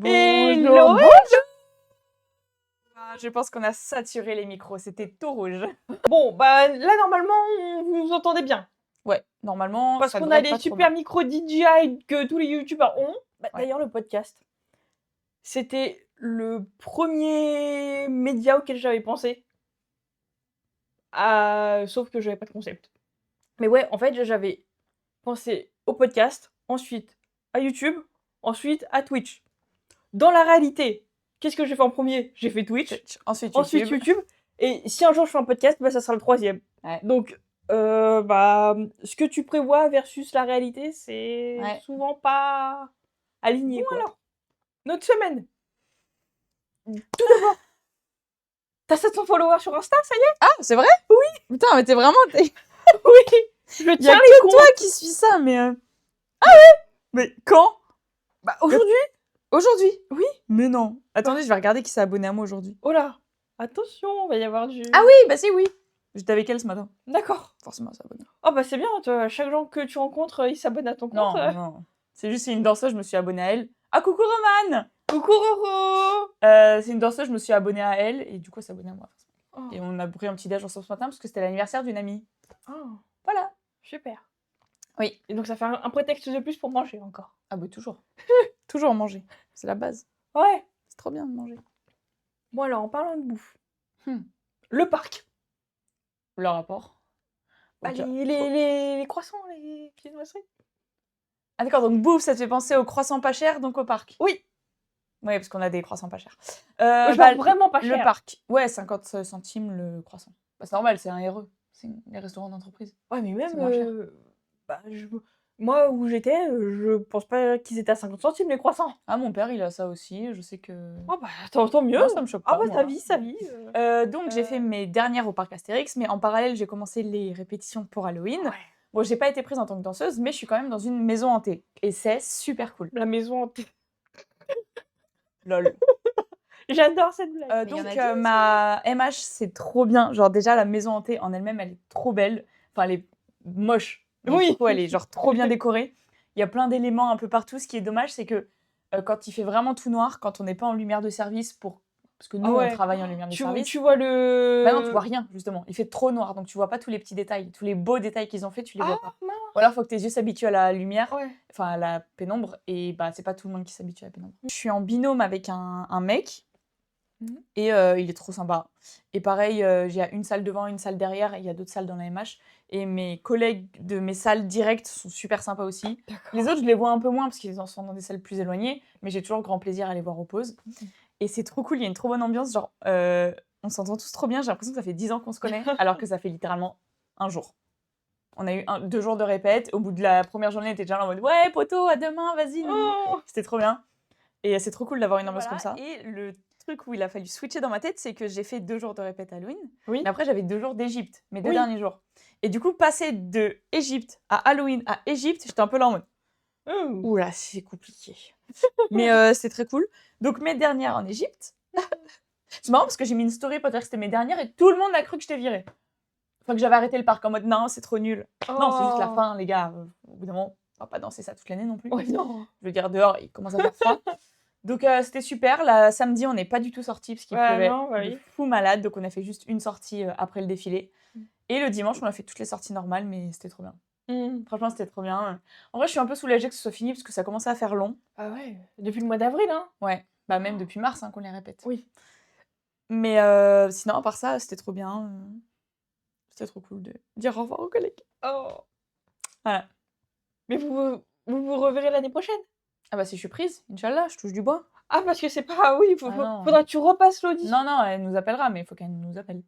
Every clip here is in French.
Hello. Bonjour. Je pense qu'on a saturé les micros, c'était tout rouge. Bon, bah là, normalement, vous nous entendez bien. Ouais, normalement, Parce ça qu'on devrait a être les pas trop super mal. micros DJI que tous les youtubeurs ont. Bah, Ouais. D'ailleurs, le podcast, c'était le premier média auquel j'avais pensé. Sauf que j'avais pas de concept. Mais ouais, en fait, j'avais pensé au podcast, ensuite à YouTube, ensuite à Twitch. Dans la réalité, qu'est-ce que j'ai fait en premier? J'ai fait Twitch, Ensuite, ensuite YouTube. YouTube. Et si un jour je fais un podcast, bah, ça sera le troisième. Ouais. Donc, ce que tu prévois versus la réalité, c'est Ouais. souvent pas aligné. Bon, Quoi. alors. Notre semaine. Tout d'abord, t'as 700 followers sur Insta, ça y est? Ah, c'est vrai? Oui. Putain, mais t'es vraiment... Oui. Je Il y a tiens les que comptes. toi qui suis ça, mais... Ah ouais? Mais quand? Bah, aujourd'hui. Aujourd'hui? Oui. Mais non. Attendez, je vais regarder qui s'est abonné à moi aujourd'hui. Oh là. Attention, va y avoir du... Ah oui, bah si, oui. J'étais avec elle ce matin. D'accord. Forcément, elle s'est abonnée. Oh bah c'est bien, toi, chaque gens que tu rencontres, ils s'abonnent à ton compte. Non. C'est juste, c'est une danseuse, je me suis abonnée à elle. Ah, coucou Romane! Coucou Roro. C'est une danseuse, je me suis abonnée à elle, et du coup, elle s'est abonnée à moi. Oh. Et on a pris un petit déj ensemble ce matin, parce que c'était l'anniversaire d'une amie. Oh, Voilà. super. Oui. Et donc ça fait un prétexte de plus pour manger encore. Ah bah toujours. Toujours manger. C'est la base. Ouais. C'est trop bien de manger. Bon alors, en parlant de bouffe. Hmm. Le parc. Le rapport. Bah, Ok. les croissants, les viennoiseries. Ah d'accord, donc bouffe, ça te fait penser aux croissants pas chers, donc au parc. Oui. Oui, parce qu'on a des croissants pas chers. Genre vraiment pas Le cher. parc. Ouais, 50 centimes le croissant. Bah, c'est normal, c'est un RE. C'est les restaurants d'entreprise. Ouais, mais même... C'est moins cher. bah, moi, où j'étais, je pense pas qu'ils étaient à 50 centimes les croissants. Ah, mon père, il a ça aussi. Je sais que... Oh bah, tant mieux. Moi, ça me choque pas, Ah bah, moi. sa vie. Donc, j'ai fait mes dernières au parc Astérix, mais en parallèle, j'ai commencé les répétitions pour Halloween. Ouais. Bon, j'ai pas été prise en tant que danseuse, mais je suis quand même dans une maison hantée. Et c'est super cool. La maison hantée. Lol. J'adore cette blague. Donc, ma MH, c'est trop bien. Genre, déjà, la maison hantée en elle-même, elle est trop belle. Enfin, elle est moche. Mais Oui. du coup, elle est genre trop bien décorée. Il y a plein d'éléments un peu partout. Ce qui est dommage, c'est que quand il fait vraiment tout noir, quand on n'est pas en lumière de service, parce que nous, on travaille en lumière de service. Tu vois le... Bah non, tu vois rien, justement. Il fait trop noir, donc tu vois pas tous les petits détails. Tous les beaux détails qu'ils ont fait, tu les vois pas. mince. Ou alors, il faut que tes yeux s'habituent à la lumière, Ouais. enfin à la pénombre, et bah, c'est pas tout le monde qui s'habitue à la pénombre. Je suis en binôme avec un mec, et il est trop sympa. Et pareil, j'ai une salle devant, une salle derrière, et il y a d'autres salles dans la MH. Et mes collègues de mes salles directes sont super sympas aussi. Les autres, je les vois un peu moins, parce qu'ils sont dans des salles plus éloignées, mais j'ai toujours grand plaisir à les voir aux pauses. Et c'est trop cool, il y a une trop bonne ambiance, genre, on s'entend tous trop bien, j'ai l'impression que ça fait 10 ans qu'on se connaît, alors que ça fait littéralement un jour. On a eu 2 jours de répète, au bout de la première journée, on était déjà là en mode « Ouais, poto, à demain, vas-y !» C'était trop bien. Et c'est trop cool d'avoir une ambiance comme ça. Et le truc où il a fallu switcher dans ma tête, c'est que j'ai fait 2 jours de répète à Halloween, Oui. mais après j'avais 2 jours d'Égypte, mes 2 Oui. derniers jours. Et du coup, passer de Égypte à Halloween à Égypte, j'étais un peu là en mode « Oula, c'est compliqué. » Mais c'est très cool. Donc mes dernières en Égypte, c'est marrant parce que j'ai mis une story pour dire que c'était mes dernières et tout le monde a cru que je t'ai virée. Enfin, que j'avais arrêté le parc en mode non, c'est trop nul. Non, c'est juste la fin, les gars. Au bout d'un moment, on va pas danser ça toute l'année non plus. Ouais, non. Je veux dire, dehors, il commence à faire froid. Donc c'était super. La samedi, on n'est pas du tout sortis parce qu'il pleuvait de fou malade. Donc on a fait juste une sortie après le défilé. Et le dimanche, on a fait toutes les sorties normales, mais c'était trop bien. Franchement, c'était trop bien. En vrai, je suis un peu soulagée que ce soit fini parce que ça commençait à faire long. Ah ouais, depuis le mois d'avril, hein. Ouais, bah même depuis mars qu'on les répète. Oui. Mais sinon, à part ça, c'était trop bien. C'était trop cool de dire au revoir aux collègues. Oh. Voilà. Mais vous reverrez l'année prochaine? Ah bah si je suis prise, Inch'Allah, je touche du bois. Ah, parce que c'est pas... Oui, non. faudra que tu repasses l'audition. Non, elle nous appellera, mais il faut qu'elle nous appelle.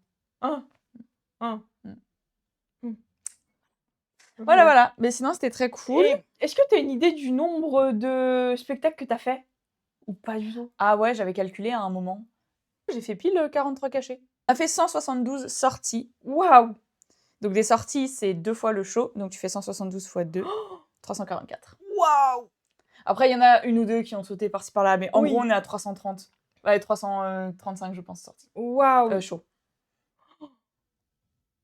Voilà. Mais sinon, c'était très cool. Et est-ce que tu as une idée du nombre de spectacles que tu as fait? Ou pas du tout? Ah ouais, j'avais calculé à un moment. J'ai fait pile 43 cachets. On a fait 172 sorties. Waouh! Donc des sorties, c'est 2 fois le show. Donc tu fais 172 fois 2. 344. Waouh! Après, il y en a une ou deux qui ont sauté par-ci par-là. Mais en Oui. gros, on est à 330. Ouais, 335, je pense, sorties. Waouh! Show.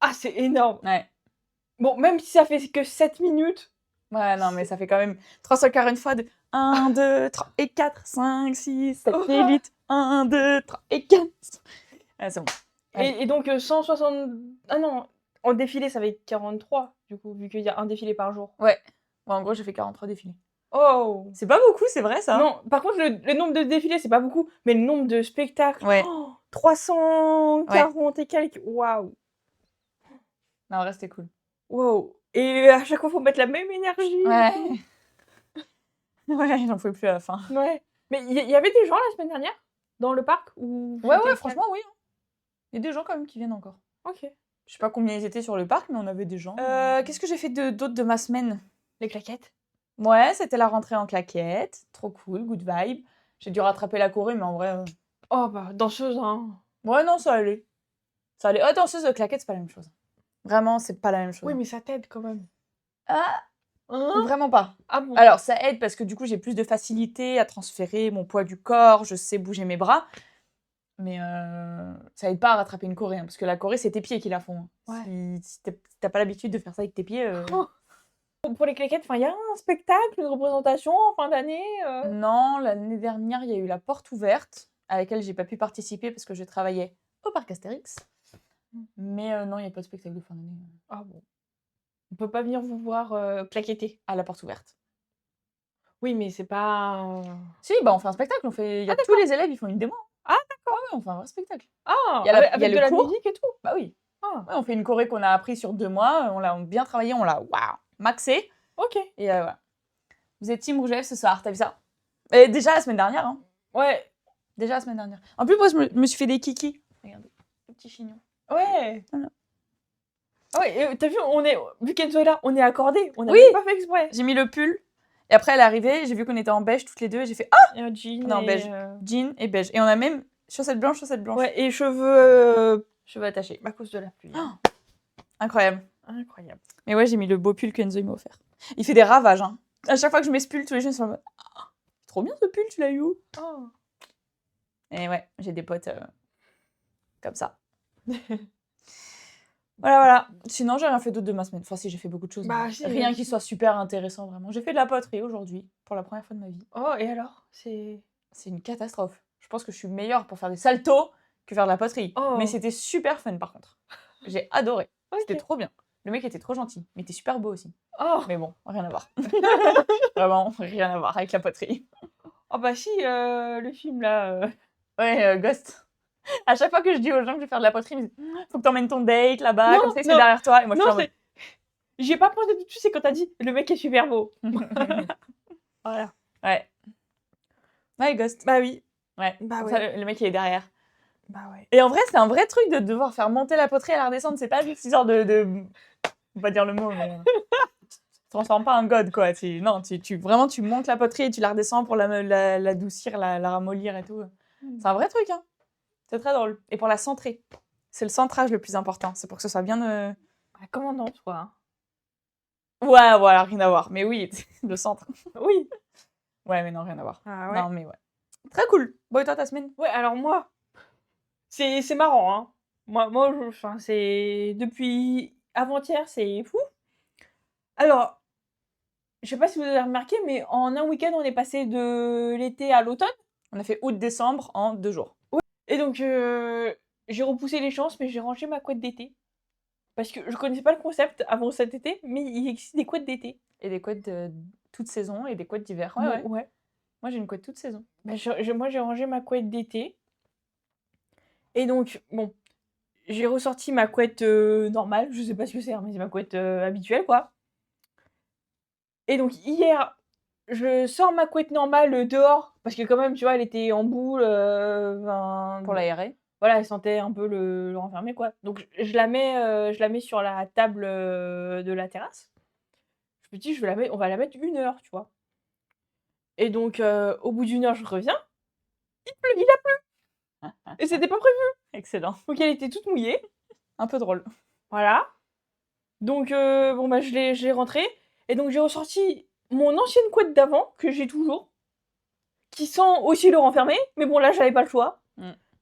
Ah, c'est énorme! Ouais. Bon, même si ça fait que 7 minutes. Ouais, non, mais ça fait quand même 340 fois de 1, 2, 3 et 4, 5, 6, 7 et 8. 1, 2, 3 et 4. Ah, c'est bon. Allez. Et donc 160... Ah non, en défilé, ça fait 43, du coup, vu qu'il y a un défilé par jour. Ouais. En gros, j'ai fait 43 défilés. Oh! C'est pas beaucoup, c'est vrai, ça? Non, par contre, le nombre de défilés, c'est pas beaucoup, mais le nombre de spectacles, Ouais. 340 et quelques, waouh! Non, en vrai, c'était cool. Wow! Et à chaque fois, faut mettre la même énergie. Ouais. Ouais, j'en pouvais plus à la fin. Ouais. Mais il y avait des gens la semaine dernière dans le parc ou Ouais, c'était franchement, oui. Il y a des gens quand même qui viennent encore. calme? Ok. Je sais pas combien ils étaient sur le parc, mais on avait des gens. Qu'est-ce que j'ai fait d'autre de ma semaine? Les claquettes. Ouais, c'était la rentrée en claquettes. Trop cool, good vibe. J'ai dû rattraper la Corée, mais en vrai... Oh bah, danseuse, hein. Ouais, non, ça allait. Ça allait. Oh, danseuse, claquettes, c'est pas la même chose. Vraiment, c'est pas la même chose. Oui, mais ça t'aide quand même. Ah, Hein? vraiment pas. Ah bon? Alors, ça aide parce que du coup, j'ai plus de facilité à transférer mon poids du corps, je sais bouger mes bras. Mais ça aide pas à rattraper une Corée, hein, parce que la Corée, c'est tes pieds qui la font. Hein. Ouais. Si t'as pas l'habitude de faire ça avec tes pieds... Pour les claquettes, il y a un spectacle, une représentation en fin d'année. Non, l'année dernière, il y a eu la porte ouverte, à laquelle j'ai pas pu participer parce que je travaillais au parc Astérix. Mais non, il n'y a pas de spectacle de fin d'année Ah bon. On peut pas venir vous voir claquetter. à la porte ouverte. Oui, mais c'est pas. Si, bah on fait un spectacle, il y a tous les élèves, ils font une démo. Ah, d'accord. Ouais, on fait un vrai spectacle. Ah, Il y a avec, il y a avec le de la cours. musique et tout. Bah oui. Ah, Ouais, on fait une choré qu'on a appris sur 2 mois, on l'a bien travaillé, on l'a maxé. ok. Et voilà. Vous êtes team Rouge à Lèvres ce soir, t'as vu ça? Et déjà la semaine dernière, hein. Ouais. Déjà la semaine dernière. En plus, moi, je me suis fait des kikis. Regardez, le petit chignon. Ouais. Voilà. Ah ouais, et t'as vu, vu qu'Enzo est là, on est accordés. On n'a Oui. même pas fait exprès. J'ai mis le pull. Et après, elle est arrivée, j'ai vu qu'on était en beige toutes les deux, et j'ai fait ah, Et un jean. non, et, beige. Jean et beige. Et on a même chaussettes blanches. Ouais, et cheveux attachés. à cause de la pluie. Oh, incroyable. Incroyable. Mais ouais, j'ai mis le beau pull qu'Enzo m'a offert. Il fait des ravages, hein. À chaque fois que je mets ce pull, tous les gens sont en mode ah, trop bien ce pull, tu l'as eu où? Oh. Et ouais, j'ai des potes comme ça. Voilà. Sinon, j'ai rien fait d'autre de ma semaine. Enfin, si, j'ai fait beaucoup de choses. Bah, mais si, rien mais- qui soit super intéressant, vraiment. J'ai fait de la poterie aujourd'hui, pour la première fois de ma vie. Oh, et alors? C'est une catastrophe. Je pense que je suis meilleure pour faire des saltos que faire de la poterie. Oh. Mais c'était super fun, par contre. J'ai adoré. Ok. C'était trop bien. Le mec était trop gentil, mais il était super beau aussi. Oh. Mais bon, rien à voir. Vraiment, rien à voir avec la poterie. Oh bah si, le film là. Ouais, Ghost. À chaque fois que je dis aux gens que je vais faire de la poterie, ils me disent faut que t'emmènes ton date là-bas, Non, comme ça il se non, met derrière toi. Et moi je suis Non, en mode... J'y ai pas pensé tout de suite, c'est quand t'as dit le mec est super beau. Voilà. Ouais. Ouais, Ghost. Bah oui. Ouais. Bah Comme ouais. ça, le mec il est derrière. Bah ouais. Et en vrai, c'est un vrai truc de devoir faire monter la poterie et la redescendre. C'est pas juste histoire de... On va dire le mot, mais... tu transformes pas en god, quoi. Non, vraiment, tu montes la poterie et tu la redescends pour l'adoucir, la ramollir et tout. C'est un vrai truc, hein. C'est très drôle. Et pour la centrer. C'est le centrage le plus important. C'est pour que ce soit bien... Bah, commandante, quoi. Hein. Ouais, voilà, rien à voir. Mais oui, le centre. Oui. Ouais, mais non, rien à voir. Ah ouais. Non, mais ouais. Très cool. Bon, et toi, ta semaine? Ouais, alors moi, c'est marrant, hein. Enfin, c'est depuis avant-hier, c'est fou. Alors, je sais pas si vous avez remarqué, mais en un week-end, on est passé de l'été à l'automne. On a fait août-décembre en 2 jours. Et donc, j'ai repoussé les chances, mais j'ai rangé ma couette d'été. Parce que je connaissais pas le concept avant cet été, mais il existe des couettes d'été. Et des couettes de toute saison et des couettes d'hiver. Bon, Ouais. ouais. Moi, j'ai une couette toute saison. Bah, moi, j'ai rangé ma couette d'été. Et donc, bon, j'ai ressorti ma couette normale. Je sais pas ce que c'est, hein, mais c'est ma couette habituelle, quoi. Et donc, hier, je sors ma couette normale dehors. Parce que quand même, tu vois, elle était en boule. Pour l'aérer. Voilà, elle sentait un peu le renfermer, quoi. Donc, je la mets sur la table de la terrasse. Je me dis, on va la mettre 1 heure, tu vois. Et donc, au bout d'1 heure, je reviens. Il a plu. Et c'était pas prévu. Excellent. Donc, elle était toute mouillée. Un peu drôle. Voilà. Donc, bon, bah, je l'ai rentrée. Et donc, j'ai ressorti mon ancienne couette d'avant, que j'ai toujours, qui sent aussi le renfermer. Mais bon, là, j'avais pas le choix.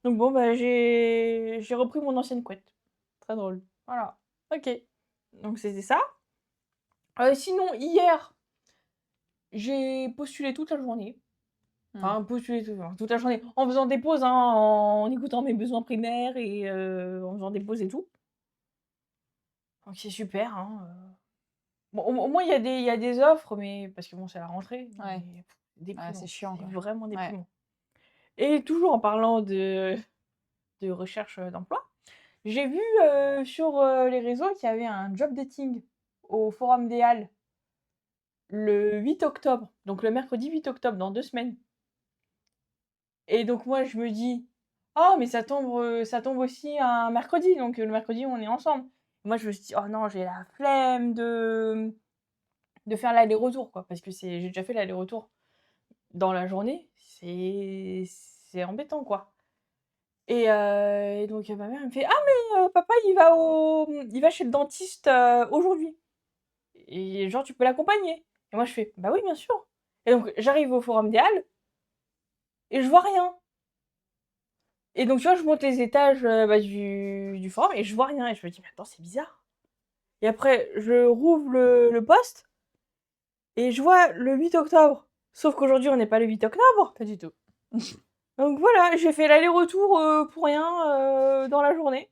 Donc, bon, bah, j'ai repris mon ancienne couette. Très drôle. J'ai postulé toute la journée. Mmh. Enfin, postulé toute la journée. En faisant des pauses, hein, en écoutant mes besoins primaires et en faisant des pauses et tout. Donc c'est super, hein. Bon, au moins, il y a des offres, mais parce que bon, c'est la rentrée. Ouais. Mais déprimant. c'est chiant, C'est quoi. vraiment Ouais. déprimant. Et toujours en parlant de recherche d'emploi, j'ai vu sur les réseaux qu'il y avait un job dating au Forum des Halles le 8 octobre, donc le mercredi 8 octobre, dans 2 semaines. Et donc moi, je me dis, ah, mais ça tombe aussi un mercredi, donc le mercredi, on est ensemble. Moi, je me suis dit, oh non, j'ai la flemme de faire l'aller-retour, quoi, parce que j'ai déjà fait l'aller-retour dans la journée, c'est embêtant, quoi. Et donc ma mère elle me fait: «Ah mais papa il va chez le dentiste, aujourd'hui et genre tu peux l'accompagner?» Et moi je fais: «Bah oui bien sûr». Et donc j'arrive au Forum des Halles et je vois rien. Et donc tu vois, je monte les étages, bah, du forum et je vois rien et je me dis: «Mais attends, c'est bizarre». Et après je rouvre le poste et je vois le 8 octobre. Sauf qu'aujourd'hui on n'est pas le 8 octobre. Pas du tout. Donc voilà, j'ai fait l'aller-retour, pour rien, dans la journée.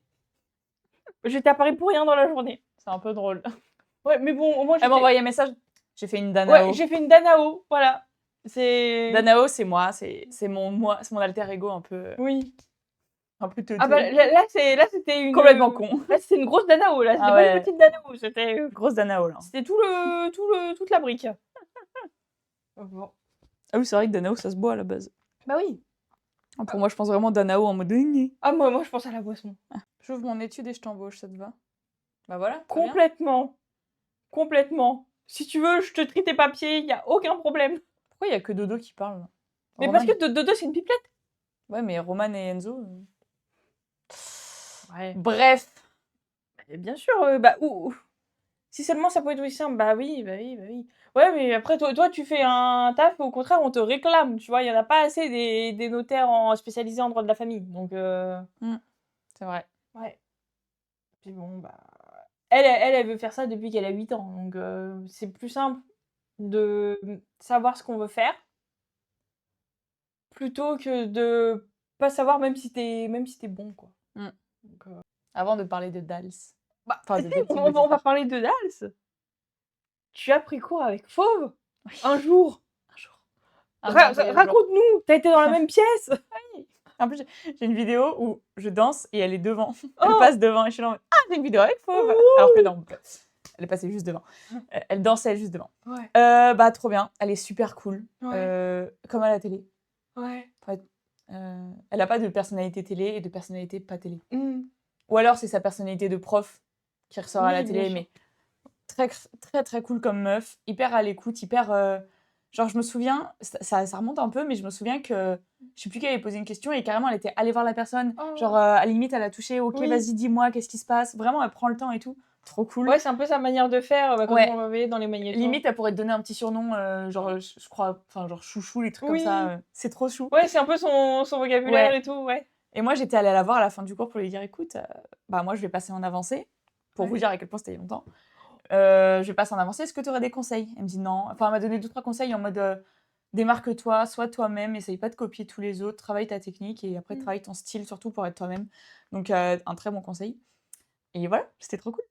J'étais à Paris pour rien dans la journée. C'est un peu drôle. Ouais, mais bon, au moins Elle m'a j'étais envoyé un message. J'ai fait une ouais, Danao. j'ai fait une Danao, voilà. C'est Danao, c'est moi. C'est moi. C'est mon alter ego oui. un peu Ah bah, teuté. là, c'était une, Complètement con. là, c'était une grosse Danao, là, c'était Ah pas une ouais. petite Danao, c'était, Grosse Danao, là. c'était toute la brique. Bon. Ah oui, c'est vrai que Danao, ça se boit à la base. Bah oui. Pour moi, je pense vraiment Danao en mode. Ah moi je pense à la boisson. J'ouvre mon étude et je t'embauche, ça te va? Bah voilà, très bien. Complètement. Complètement. Si tu veux, je te trie tes papiers, il y a aucun problème. Pourquoi il y a que Dodo qui parle? Mais Roman. parce que Dodo, c'est une pipelette. Ouais, mais Roman et Enzo. Ouais. Bref. Et bien sûr, bah si seulement ça pouvait être aussi simple, bah oui, bah oui, bah oui. Ouais, mais après, toi, tu fais un taf, au contraire, on te réclame, tu vois. Il y en a pas assez des notaires spécialisés en droit de la famille. Donc, C'est vrai. ouais. Puis bon, bah. Elle veut faire ça depuis qu'elle a 8 ans. Donc, c'est plus simple de savoir ce qu'on veut faire plutôt que de pas savoir même si t'es bon, quoi. Mm. Donc, Avant de parler de Dals. bah, Enfin, de si, Petit on va Star. parler de Dals. Tu as pris cours avec Fauve un jour. Un jour. Un merveilleux jour. Raconte-nous, t'as été dans la même pièce. En plus, j'ai une vidéo où je danse et elle est devant. Elle Oh. passe devant et je suis là en mode, ah, j'ai une vidéo avec Fauve. Alors que non, elle est passée juste devant. Elle dansait juste devant. Ouais. Bah, trop bien. Elle est super cool. Ouais. Comme à la télé. Ouais. Elle n'a pas de personnalité télé et de personnalité pas télé. Mmh. Ou alors c'est sa personnalité de prof qui ressort à la Oui, bien télé, sûr. mais très, très, très cool comme meuf, hyper à l'écoute, hyper. Genre, je me souviens, ça remonte un peu, mais je me souviens que je sais plus qui avait posé une question et carrément elle était allée voir la personne. Oh. Genre, à la limite, elle a touché, ok, Oui. vas-y, dis-moi, qu'est-ce qui se passe. Vraiment, elle prend le temps et tout. Trop cool. Ouais, c'est un peu sa manière de faire, quand Ouais. on l'avait dans les magnétos. Limite, elle pourrait te donner un petit surnom, genre, je crois, enfin, genre chouchou, les trucs comme Oui. ça. C'est trop chou. Ouais, c'est un peu son vocabulaire Ouais. et tout, ouais. Et moi, j'étais allée la voir à la fin du cours pour lui dire, écoute, bah moi, je vais passer en avancée, pour vous dire à quel point c'était il y a longtemps. Je vais passer en avancée, est-ce que tu aurais des conseils? Elle me dit non. Enfin, elle m'a donné 2-3 conseils en mode démarque-toi, sois toi-même, essaye pas de copier tous les autres, travaille ta technique et après travaille ton style surtout pour être toi-même. Donc, un très bon conseil. Et voilà, c'était trop cool.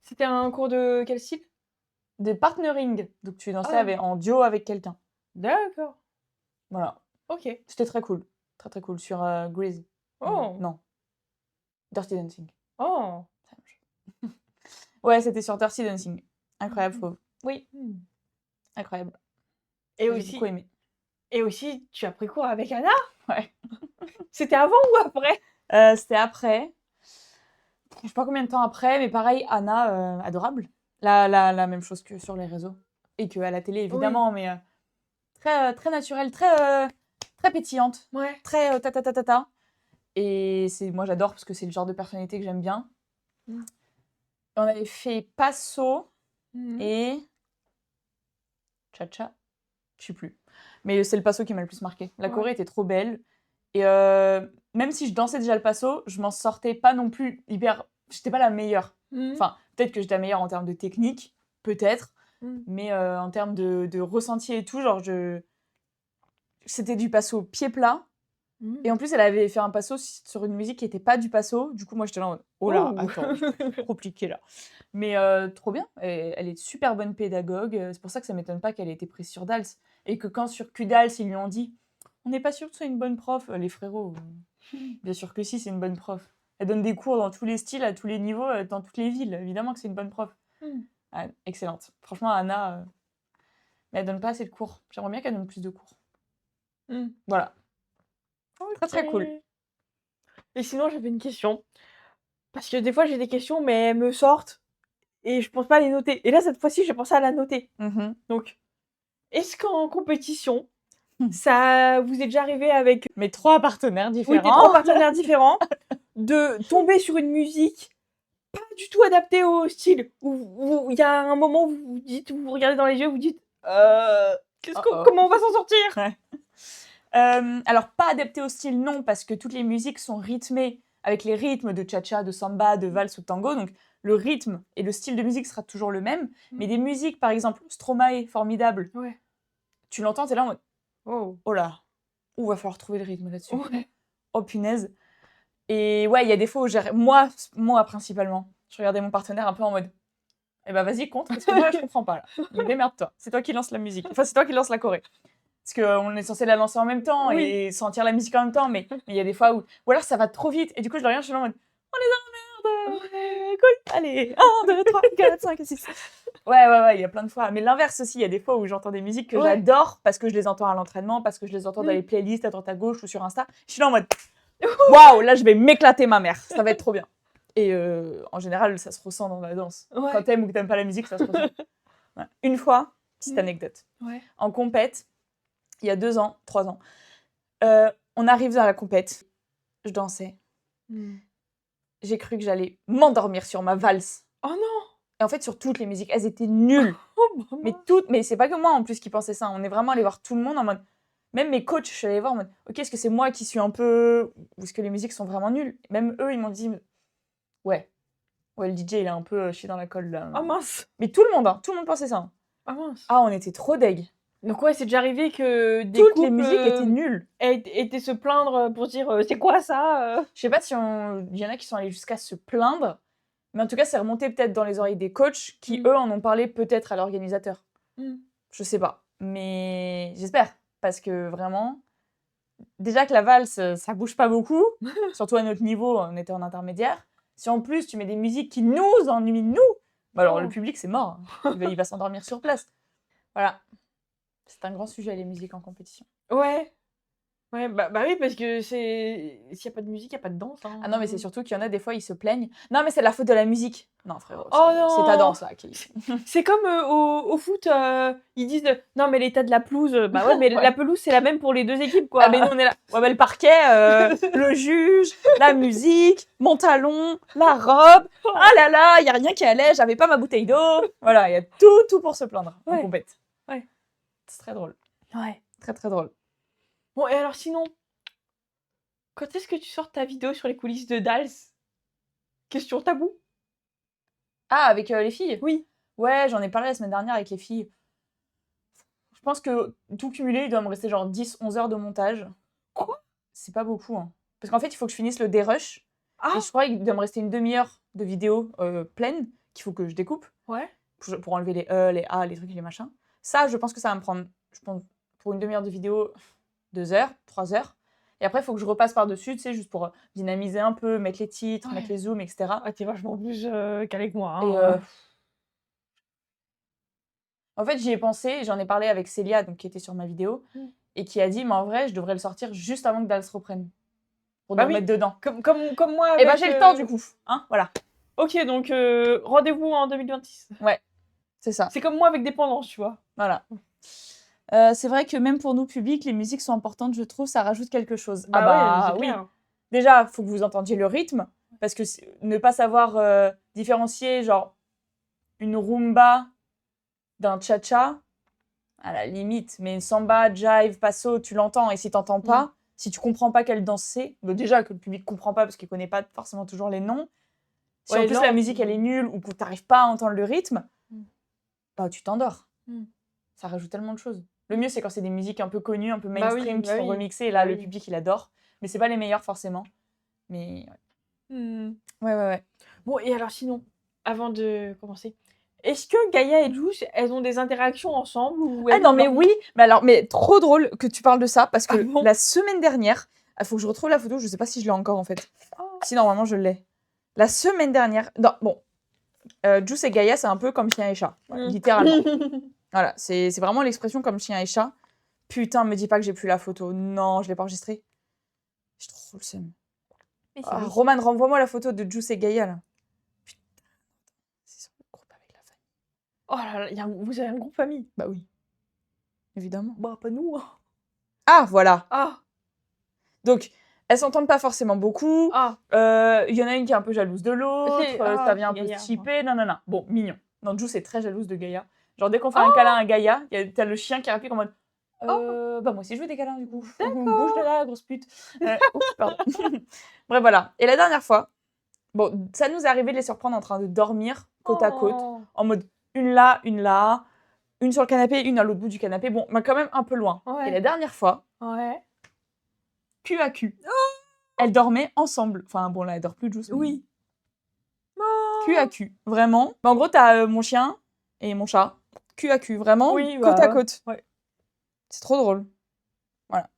C'était un cours de quel style? De partnering, donc tu dansais en duo avec quelqu'un. D'accord. Voilà. Ok. C'était très cool. Très très cool. Sur Grease. Oh. Non. Dirty Dancing. Oh. Ouais, c'était sur Dirty Dancing. Incroyable, Fauve. Oui. Incroyable. Et J'ai aussi, beaucoup aimé. et aussi, tu as pris cours avec Anna? Ouais. C'était avant ou après? C'était après. Je sais pas combien de temps après, mais pareil, Anna, adorable. La même chose que sur les réseaux. Et qu'à la télé, évidemment, mais très, très naturelle, très, très pétillante. Ouais. Très ta. Et moi, j'adore parce que c'est le genre de personnalité que j'aime bien. On avait fait Passo et Cha-Cha. Je sais plus. Mais c'est le Passo qui m'a le plus marqué. La choré était trop belle. Et même si je dansais déjà le Passo, je m'en sortais pas non plus hyper... J'étais pas la meilleure. Enfin, peut-être que j'étais la meilleure en termes de technique, peut-être. Mais en termes de ressenti et tout, genre, c'était du passo pied plat. Et en plus, elle avait fait un passo sur une musique qui n'était pas du passo. Du coup, moi, j'étais là en mode, oh là, attends, c'est compliqué là. Mais trop bien. Et elle est super bonne pédagogue. C'est pour ça que ça m'étonne pas qu'elle ait été prise sur Dals. Et que quand sur QDals, ils lui ont dit, on n'est pas sûr que ce soit une bonne prof, les frérots. Bien sûr que si, c'est une bonne prof. Elle donne des cours dans tous les styles, à tous les niveaux, dans toutes les villes. Évidemment que c'est une bonne prof. Ah, excellente. Franchement, Anna, mais elle donne pas assez de cours. J'aimerais bien qu'elle donne plus de cours. Voilà. Très très cool. Et sinon, j'avais une question. Parce que des fois, j'ai des questions, mais elles me sortent et je pense pas à les noter. Et là, cette fois-ci, j'ai pensé à la noter. Donc, est-ce qu'en compétition, ça vous est déjà arrivé avec mes 3 partenaires différents, tes 3 partenaires différents, de tomber sur une musique pas du tout adaptée au style, où il y a un moment où vous dites, vous regardez dans les yeux, vous dites comment on va s'en sortir? Alors, pas adapté au style, non, parce que toutes les musiques sont rythmées avec les rythmes de cha-cha, de samba, de valse ou de tango. Donc, le rythme et le style de musique sera toujours le même. Mais des musiques, par exemple, Stromae, formidable, tu l'entends, t'es là en mode oh là, va falloir trouver le rythme là-dessus. Oh punaise. Et ouais, il y a des fois où moi principalement, je regardais mon partenaire un peu en mode eh ben vas-y, compte, parce que moi je comprends pas là. Donc, démerde-toi, c'est toi qui lance la musique. Enfin, c'est toi qui lance la choré. Parce qu'on est censé la lancer en même temps et sentir la musique en même temps, mais il y a des fois où... Ou alors ça va trop vite, et du coup je le regarde, je suis là en mode on est dans la merde, cool, allez, 1, 2, 3, 4, 5, 6. Ouais, il y a plein de fois. Mais l'inverse aussi, il y a des fois où j'entends des musiques que j'adore, parce que je les entends à l'entraînement, parce que je les entends dans les playlists à droite à gauche ou sur Insta. Je suis là en mode waouh, là je vais m'éclater ma mère, ça va être trop bien. Et en général, ça se ressent dans la danse. Quand t'aimes ou que t'aimes pas la musique, ça se ressent. Une fois, petite anecdote, en compète, il y a 2 ans, 3 ans, on arrive dans la compète, je dansais. J'ai cru que j'allais m'endormir sur ma valse. Oh non! Et en fait, sur toutes les musiques, elles étaient nulles. Mais c'est pas que moi en plus qui pensais ça. On est vraiment allé voir tout le monde en mode. Même mes coachs, je suis allée voir en mode ok, est-ce que c'est moi qui suis un peu. Ou est-ce que les musiques sont vraiment nulles? Même eux, ils m'ont dit ouais, le DJ il a un peu chié dans la colle là. Oh mince! Mais tout le monde pensait ça. Ah mince! Ah, on était trop deg. Donc c'est déjà arrivé que des toutes couples les musiques étaient nulles. Étaient se plaindre pour dire c'est quoi ça? Je sais pas si il y en a qui sont allés jusqu'à se plaindre, mais en tout cas c'est remonté peut-être dans les oreilles des coachs qui eux en ont parlé peut-être à l'organisateur. Je sais pas, mais j'espère parce que vraiment déjà que la valse ça bouge pas beaucoup, surtout à notre niveau, on était en intermédiaire. Si en plus tu mets des musiques qui nous ennuient bah alors le public c'est mort, il va s'endormir sur place. Voilà. C'est un grand sujet, les musiques en compétition. Ouais, bah oui, parce que s'il y a pas de musique, il y a pas de danse. Ah non, mais c'est surtout qu'il y en a des fois, ils se plaignent. Non, mais c'est la faute de la musique. Non, frérot, non, c'est ta danse, là. C'est comme au foot, ils disent non, mais l'état de la pelouse. Bah ouais, mais la pelouse, c'est la même pour les 2 équipes, quoi. Ah, mais nous, on est là. Ouais, bah, le parquet, le juge, la musique, mon talon, la robe. Ah là là, il n'y a rien qui allait, j'avais pas ma bouteille d'eau. Voilà, il y a tout pour se plaindre en compète. Ouais. C'est très drôle. Ouais. Très, très drôle. Bon, et alors sinon, quand est-ce que tu sors ta vidéo sur les coulisses de Dals? Question tabou. Ah, avec les filles? Oui. Ouais, j'en ai parlé la semaine dernière avec les filles. Je pense que tout cumulé, il doit me rester genre 10-11 heures de montage. Quoi? C'est pas beaucoup, hein. Parce qu'en fait, il faut que je finisse le dérush. Et je crois qu'il doit me rester une demi-heure de vidéo pleine qu'il faut que je découpe. Ouais. Pour enlever les E, les A, les trucs et les machins. Ça, je pense que ça va me prendre, pour une demi-heure de vidéo, 2 heures, 3 heures. Et après, il faut que je repasse par-dessus, tu sais, juste pour dynamiser un peu, mettre les titres, mettre les zooms, etc. Ah, t'es vachement plus qu'avec moi. Hein. Et en fait, j'y ai pensé, j'en ai parlé avec Célia, donc, qui était sur ma vidéo, et qui a dit, mais en vrai, je devrais le sortir juste avant que Dals reprenne. Pour nous remettre dedans. Comme moi. Et j'ai le temps, du coup. Hein, voilà. Ok, donc rendez-vous en 2026. Ouais, c'est ça. C'est comme moi avec Dépendance, tu vois. Voilà. C'est vrai que même pour nous, publics, les musiques sont importantes, je trouve, ça rajoute quelque chose. Oui. Déjà, il faut que vous entendiez le rythme, parce que ne pas savoir différencier, genre, une rumba d'un cha-cha, à la limite, mais une samba, jive, passo, tu l'entends, et si t'entends pas, si tu comprends pas quelle danse c'est, déjà que le public comprend pas parce qu'il connaît pas forcément toujours les noms, si en plus la musique elle est nulle ou que t'arrives pas à entendre le rythme, bah, tu t'endors. Mmh. Ça rajoute tellement de choses. Le mieux, c'est quand c'est des musiques un peu connues, un peu Bah oui, mainstream, qui bah sont oui. remixées, et là, Bah le oui. public, il adore. Mais c'est pas les meilleurs, forcément. Mais Mmh. ouais. Bon, et alors sinon, avant de commencer, est-ce que Gaïa et Juice, elles ont des interactions ensemble ou Ah elles non, ont mais leur oui, mais trop drôle que tu parles de ça, parce Ah que bon? la semaine dernière, il faut que je retrouve la photo, je sais pas si je l'ai encore, en fait. Oh. Si, normalement, je l'ai. La semaine dernière, non, bon, Juice et Gaïa, c'est un peu comme chien et chat, voilà, Mmh. littéralement. Voilà, c'est vraiment l'expression comme chien et chat. Putain, me dis pas que j'ai plus la photo. Non, je l'ai pas enregistrée. J'ai trop le seum. Mais c'est Ah, des Roman, renvoie-moi la photo de Juice et Gaïa, là. Putain, c'est sur le groupe avec la famille. Oh là là, vous avez un groupe famille? Bah oui, évidemment. Bah, pas nous, hein. Ah, voilà. Ah! Donc, elles s'entendent pas forcément beaucoup. Ah! Il y en a une qui est un peu jalouse de l'autre. C'est Ça vient un c'est peu Gaïa, se moi. chipper. Non. Bon, mignon. Non, Juice est très jalouse de Gaïa. Genre, dès qu'on fait Oh! un câlin à Gaïa, t'as le chien qui réplique en mode Oh! bah moi aussi je veux des câlins du coup. D'accord. Bouge de là, grosse pute. Oups, pardon. Bref, voilà. Et la dernière fois, bon, ça nous est arrivé de les surprendre en train de dormir côte à côte, Oh! en mode une là, une sur le canapé, une à l'autre bout du canapé. Bon, mais quand même un peu loin. Ouais. Et la dernière fois, Ouais. cul à cul. Elles dormaient ensemble. Enfin, bon, là, elles dorment plus Juice. mais Oui. Cul à cul, vraiment. Bah, en gros, t'as mon chien et mon chat. Cul à cul, vraiment, Oui, côte à bah, côte. ouais. C'est trop drôle. Voilà.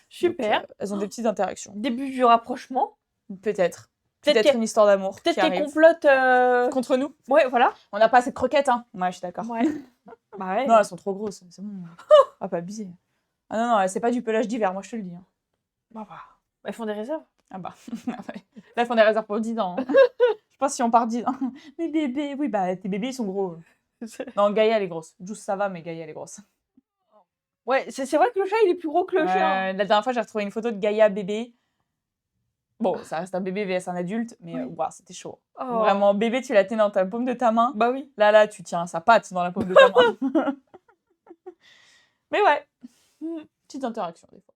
Super. Donc, elles ont des petites interactions. Début du rapprochement. Peut-être. Peut-être Peut-être qu'elles une histoire d'amour qui peut-être qu'elles arrive. complotent. Contre nous. Ouais, voilà. On n'a pas assez de croquettes, hein. Ouais, je suis d'accord. Ouais. Bah ouais. Non, elles sont trop grosses. C'est bon. Ah, pas abuser. Ah non, c'est pas du pelage d'hiver, moi je te le dis. Hein. Bah, elles font des réserves. Ah bah. Là, ils font des réserves pour 10 ans. Hein. Je sais pas si on part 10 ans. Mais bébé, oui, bah tes bébés ils sont gros. Non, Gaïa elle est grosse. Juice ça va, mais Gaïa elle est grosse. Ouais, c'est vrai que le chat, il est plus gros que le chien. La dernière fois, j'ai retrouvé une photo de Gaïa bébé. Bon, ça reste un bébé vs un adulte, mais Oui. waouh, c'était chaud. Oh. Vraiment, bébé, tu la tenais dans ta paume de ta main. Bah oui. Là, tu tiens sa patte dans la paume de ta main. Mais ouais, petite interaction des fois.